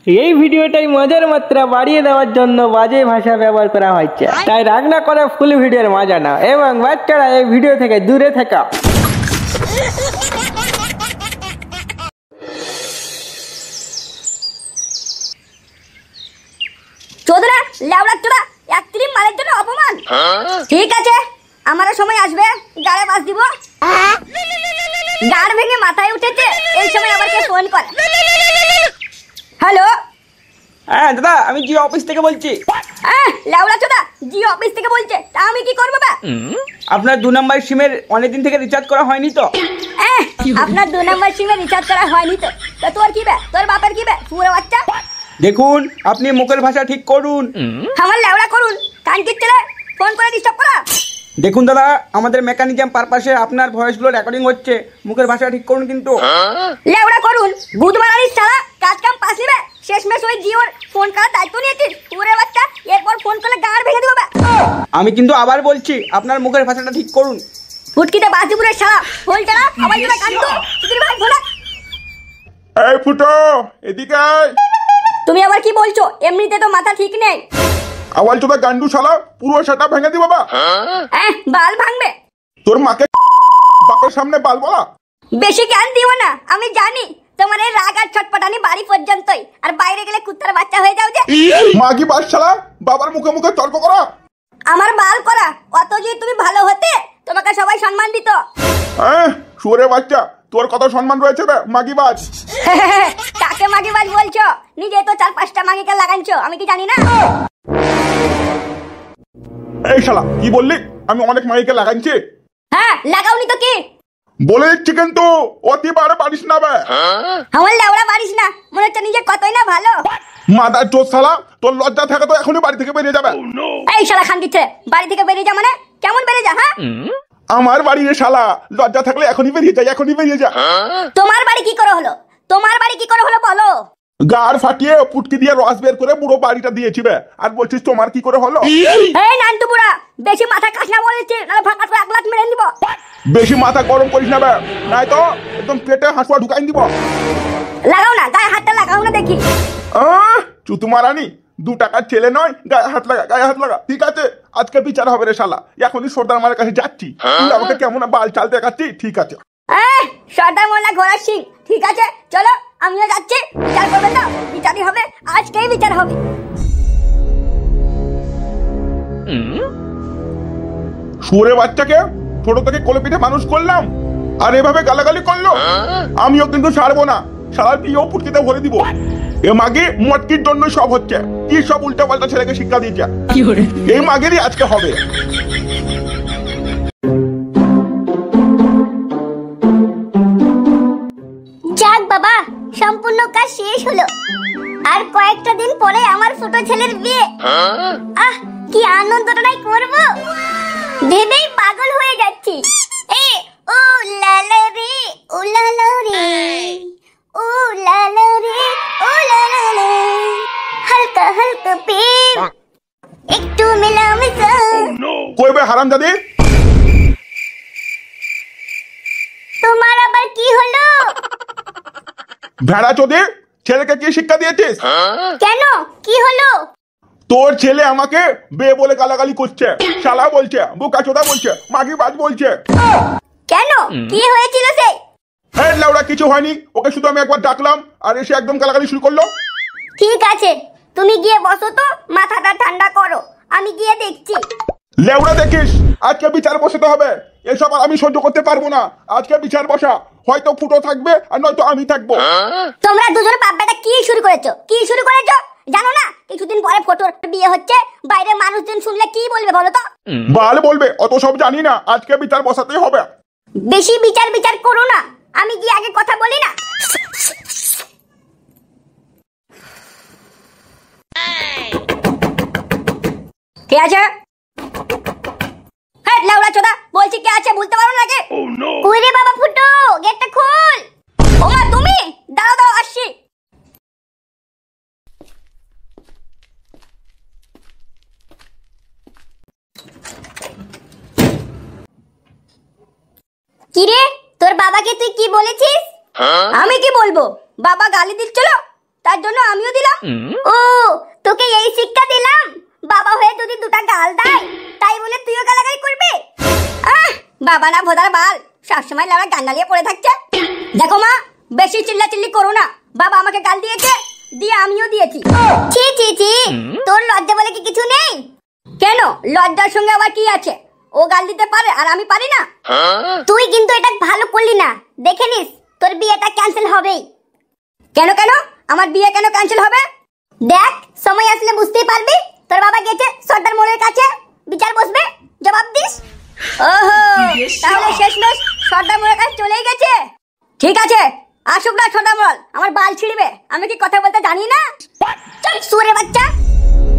এই ভিডিওটাই মজার মাত্রা বাড়িয়ে দেওয়ার জন্য বাজে ভাষা ব্যবহার করা হচ্ছে, তাই রাগ না করে ফুল ভিডিওর মজা নাও এবং বাচ্চারা এই ভিডিও থেকে দূরে থাকা। চোদরা লেওড়া চোদা একত্রিম মালের জন্য অপমান। ঠিক আছে, আমারও সময় আসবে, গাড়ে বাস দিব। গাড় ভেঙে মাথায় উঠেছে, এই সময় আবার কে ফোন করে? হ্যালো, হ্যাঁ দাদা, আমি জিও অফিস থেকে বলছি। লেওড়া চোদা জিও অফিস থেকে বলছে, তা আমি কি করবো? আপনার 2 নম্বর সিমের অনেকদিন থেকে রিচার্জ করা হয়নি তো? আপনার 2 নম্বর সিমে রিচার্জ করা হয়নি তো? তা তোর কি বে, তোর বাপের কি বে, পুরো বাচ্চা? দেখুন, আপনি মুখের ভাষা ঠিক করুন। আমার লেওড়া করুন, কান কিচ্ছেলে ফোন করে ডিস্টার্ব করা। দেখুন দাদা, আমাদের মেকানিজম পারপাসে আপনার ভয়েসগুলো রেকর্ডিং হচ্ছে, মুখের ভাষা ঠিক করুন কিন্তু। লেওড়া করুন, বুধবারানির সারা কাজ কাম পাসিবে, শেষমেশ ওই জিওর ফোন করার দায়িত্ব নিয়েছিস পুরো বাচ্চা, এরপর ফোন করলে গাঁড় ভেঙে দিব। আমি কিন্তু আবার বলছি, আপনার মুখের ভাষাটা ঠিক করুন। ফুটকিতে বাসিপুরের সারা ফোন চালা, আবার তোরা কান্দো তুই ভাই ভোলা। এই ফুটো, এদিকে আয়। তুমি আবার কি বলছো? এমনিতে তো মাথা ঠিক নেই। আওয়াল চোদা গান্ডু শালা, পুরো সেটা ভেঙে দি বাবা। বাল ভাঙবে? তোর মাকে বাপের সামনে বাল বলা। বেশি জ্ঞান দিও না, আমি জানি তোমার এই রাগ আর ছটপটানি বাড়ি পর্যন্তই, আর বাইরে গেলে কুত্তার বাচ্চা হয়ে যাও যে। মাগি বাস শালা, বাবার মুখে মুখে তর্ক করা। আমার বাল করা অত যদি তুমি ভালো হতে, তোমাকে সবাই সম্মান দিত। শুয়োরের বাচ্চা, তোর কত সম্মান রয়েছে বে মাগি বাস। কাকে মাগি বাজ বলছো? নিজে তো 4-5টা মাগিকে লাগাইছো, আমি কি জানি না? এই শালা কি বললি? আমি অনেক মাগিকে লাগাইছি। হ্যাঁ, লাগাওনি তো কি? বলে দিচ্ছি কিন্তু অতি বারে পারিস না বে। আমার লেওড়া পারিস না, মনে হচ্ছে নিজে কতই না ভালো। মাদার চোদ শালা, তোর লজ্জা থাকে তো এখনই বাড়ি থেকে বেরিয়ে যাবে। এই শালা খান দিচ্ছে, বাড়ি থেকে বেরিয়ে যা মানে কেমন বেরিয়ে যা? হ্যাঁ, আমার বাড়ি রে শালা, লজ্জা থাকলে এখনই বেরিয়ে যায়, এখনই বেরিয়ে যা। তোমার বাড়ি কি করে হলো? তোমার বাড়ি কি করে হলো বলো? গাড় ফাটিয়ে পুটকি দিয়ে রস বের করে পুরো বাড়িটা দিয়েছি বে, আর বলছিস তোমার কি করে হলো? এই নান্তু বুড়া, বেশি মাথা কাজ না বলেছি, নালে ফাঁকা করে 1 লাখ মেরে দিব। বেশি মাথা গরম করিস না বে, নাই তো একদম পেটে হাসুয়া ঢুকাই দিব। লাগাও না, গায়ে হাতটা লাগাও না দেখি। চুতু মারানি, 2 টাকার ছেলে নয়, গায়ে হাত লাগা, গায়ে হাত লাগা। ঠিক আছে, আজকে বিচার হবে রে শালা, এখনই সর্দার মারের কাছে যাচ্ছি। তুই আমাকে কেমন বাল চাল দেখাচ্ছি? ঠিক আছে। সর্দার মোল্লা ঘোড়ার সিং, ঠিক আছে চলো, আমিও যাচ্ছি। বিচার করবে তো? বিচারই হবে, আজকেই বিচার হবে। শুয়োরের বাচ্চাকে ছোট থেকে কোলে পিঠে মানুষ করলাম, আর এভাবে গালাগালি করলো। আমিও কিন্তু ছাড়বো না, সারা দিয়েও পুটকিতে ভরে দিব। এ মাগে মটকির জন্য সব হচ্ছে, কি সব উল্টা পাল্টা ছেলেকে শিক্ষা দিয়েছে। এই মাগেরই আজকে হবে। যাক বাবা, সম্পূর্ণ কাজ শেষ হলো। আর কয়েকটা দিন পরে আমার ছোট ছেলের বিয়ে। কি আনন্দটাই করব, ভেবেই পাগল হয়ে যাচ্ছি। ও লালা রে, ও লালা রে, ও লালা রে, ও লালা রে, হালকা হালকা প্রেম, একটু মেলামেশা। কই বে হারামজাদি, তোমার আবার কি হলো? ভেড়া চোদে, ছেলেকে কি শিক্ষা দিয়েছিস? কেন, কি হলো? তোর ছেলে আমাকে বে বলে গালাগালি করছে, শালা বলছে, বোকা চোদা বলছে, মাগি বাজ বলছে। কেন, কি হয়েছিল? হ্যাঁ লাউড়া, কিছু হয়নি, ওকে শুধু আমি একবার ডাকলাম আর এসে একদম গালাগালি শুরু করলো। ঠিক আছে, তুমি গিয়ে বসো তো, মাথাটা ঠান্ডা করো, আমি গিয়ে দেখছি। লেউড়া দেখিস, আজকে বিচার বসাতে হবে, এসব আর আমি সহ্য করতে পারবো না। আজকে বিচার বসা, হয়তো ফুটো থাকবে আর নয়তো আমি থাকবো। তোমরা দুজন বাপ্পাটা কি শুরু করেছো? কি শুরু করেছো জানো না? কিছুদিন পরে ফটোর বিয়ে হচ্ছে, বাইরে মানুষজন শুনলে কি বলবে বলো তো? বাল বলবে, অত সব জানি না, আজকে বিচার বসাতেই হবে। বেশি বিচার বিচার করো না, আমি গিয়ে আগে কথা বলি না। কে আছে? হ্যাঁ লাউড়া চোদা, বলছি কে আছে বুঝতে পারো নাকি? ওরে বাবা ফুটো, গেটটা খোল। ওমা তুমি, দাঁড়াও দাঁড়াও, আসছি। কিরে, তোর বাবাকে তুই কি বলেছিস? আমি কি বলবো, বাবা গালি দিচ্ছিল। তার জন্য আমিও দিলাম। ও তোকে এই শিক্ষা দিলাম, বাবা হয়ে যদি দুটা গাল দেয় তাই বলে তুইও গালাগালি করবি? বাবা না ভোদার বাল, সবসময় লাউড়া গান্ডালিয়ে পড়ে থাকছে। দেখো মা, বেশি চিল্লাচিল্লি করো না। বাবা আমাকে গাল দিয়েছে, দিয়ে আমিও দিয়েছি। ছি ছি ছি, তোর লজ্জা বলে কি কিছু নেই? কেন, লজ্জার সঙ্গে আবার কি আছে? ও গাল দিতে পারে আর আমি পারি না? তুই কিন্তু এটা ভালো করলি না, দেখে নিস তোর বিয়েটা ক্যান্সেল হবেই। কেন কেন, আমার বিয়ে কেন ক্যান্সেল হবে? দেখ, সময় আসলে বুঝতেই পারবি। তোর বাবা গেছে সর্দার মোড়ের কাছে, বিচার বসবে, জবাব দিস। ওহো, তাহলে শেষমেশ সর্দার মোড়ের কাছে চলেই গেছে। ঠিক আছে, আসুক না সর্দার মোড়ল, আমার বাল ছিড়বে। আমি কি কথা বলতে জানি না? চল সুরে বাচ্চা।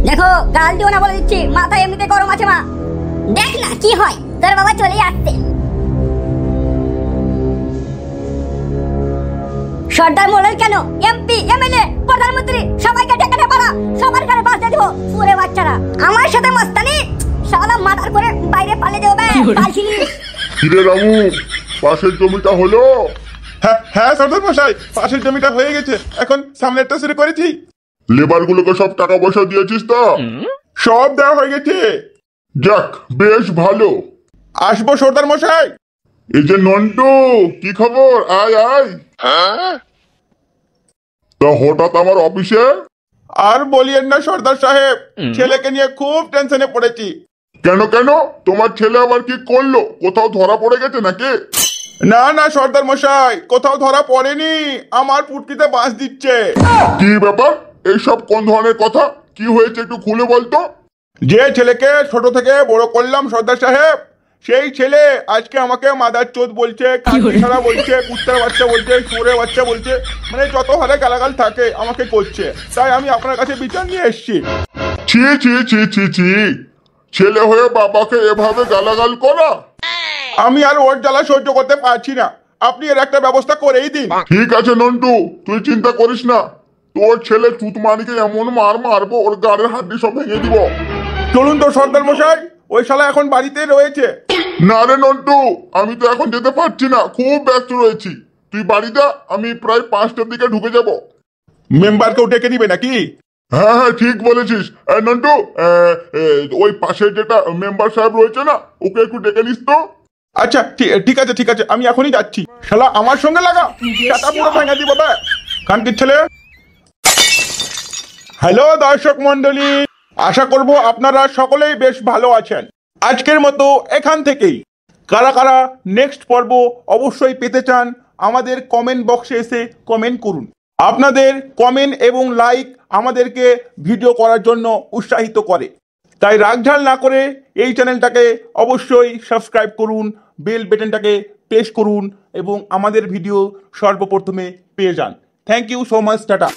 দেখো, গাল দিও না বলে দিচ্ছি, মাথা এমনিতে গরম আছে মা। দেখ না কি হয়, তোর বাবা চলেই আসছে। সর্দার মোড়ল কেন, এমপি, এমএলএ, প্রধানমন্ত্রী সবাইকে ডেকে নিয়ে পারা, সবার ঘরে বাঁচতে দিব সুরে বাচ্চারা। আমার সাথে মস্তানি, শালা মাথার করে বাইরে পালিয়ে যাবে। কিরে রামু, পাশের জমিটা হলো? হ্যাঁ সর্দার মশাই, পাশের জমিটা হয়ে গেছে, এখন সামনেরটা শুরু করেছি। লেবার গুলোকে সব টাকা পয়সা দিয়েছিস তো? সব দেওয়া হয়ে গেছে। যাক, বেশ ভালো। আসবো সর্দার মশাই। এই যে নন্টু, কি খবর? আয় আয়। তা হঠাৎ আমার অফিসে? আর বলিয়েন না সর্দার সাহেব, ছেলেকে নিয়ে খুব টেনশনে পড়েছি। কেন কেন, তোমার ছেলে আবার কি করলো? কোথাও ধরা পড়ে গেছে নাকি? না না সর্দার মশাই, কোথাও ধরা পড়েনি, আমার পুটকিতে বাঁশ দিচ্ছে। কি ব্যাপার, এইসব কোন ধরনের কথা? কি হয়েছে একটু খুলে বলতো। যে ছেলেকে ছোট থেকে বড় করলাম সর্দার সাহেব, সেই ছেলে আজকে আমাকে মাদার চোদ বলছে, কাঁচা বলছে, কুত্তার বাচ্চা বলছে, শুয়োরের বাচ্চা বলছে, মানে যত হারে গালাগাল থাকে আমাকে করছে। তাই আমি আপনার কাছে বিচার নিয়ে এসেছি। ছি ছি ছি ছি ছি, ছেলে হয়ে বাবাকে এভাবে গালাগাল করা? আমি আর ওর জ্বালা সহ্য করতে পারছি না, আপনি এর একটা ব্যবস্থা করেই দিন। ঠিক আছে নন্টু, তুই চিন্তা করিস না, তোর ছেলে চুতমানিকে এমন মার মারবো ওর গাড়ির হাড্ডি সব ভেঙে দিব। চলুন তো সর্দার মশাই, ওই শালা এখন বাড়িতে রয়েছে। না রে নন্টু, আমি তো এখন যেতে পারছি না, খুব ব্যস্ত রয়েছি। তুই বাড়ি যা, আমি প্রায় 5টার দিকে ঢুকে যাব। মেম্বারকেও ডেকে নিবে নাকি? হ্যাঁ হ্যাঁ ঠিক বলেছিস। নন্টু, ওই পাশে যেটা মেম্বার সাহেব রয়েছে না, ওকে একটু ডেকে নিস তো। আচ্ছা ঠিক আছে ঠিক আছে, আমি এখনই যাচ্ছি। শালা আমার সঙ্গে লাগা, টাকা পুরো ভেঙে দিব বে কানকির ছেলে। হ্যালো দর্শক মন্ডলী, আশা করব আপনারা সকলেই বেশ ভালো আছেন। আজকের মতো এখান থেকেই। কারা কারা নেক্সট পর্ব অবশ্যই পেতে চান, আমাদের কমেন্ট বক্সে এসে কমেন্ট করুন। আপনাদের কমেন্ট এবং লাইক আমাদেরকে ভিডিও করার জন্য উৎসাহিত করে। তাই রাগঝাল না করে এই চ্যানেলটাকে অবশ্যই সাবস্ক্রাইব করুন, বেল বাটনটাকে প্রেস করুন এবং আমাদের ভিডিও সর্বপ্রথমে পেয়ে যান। Thank you so much, tata.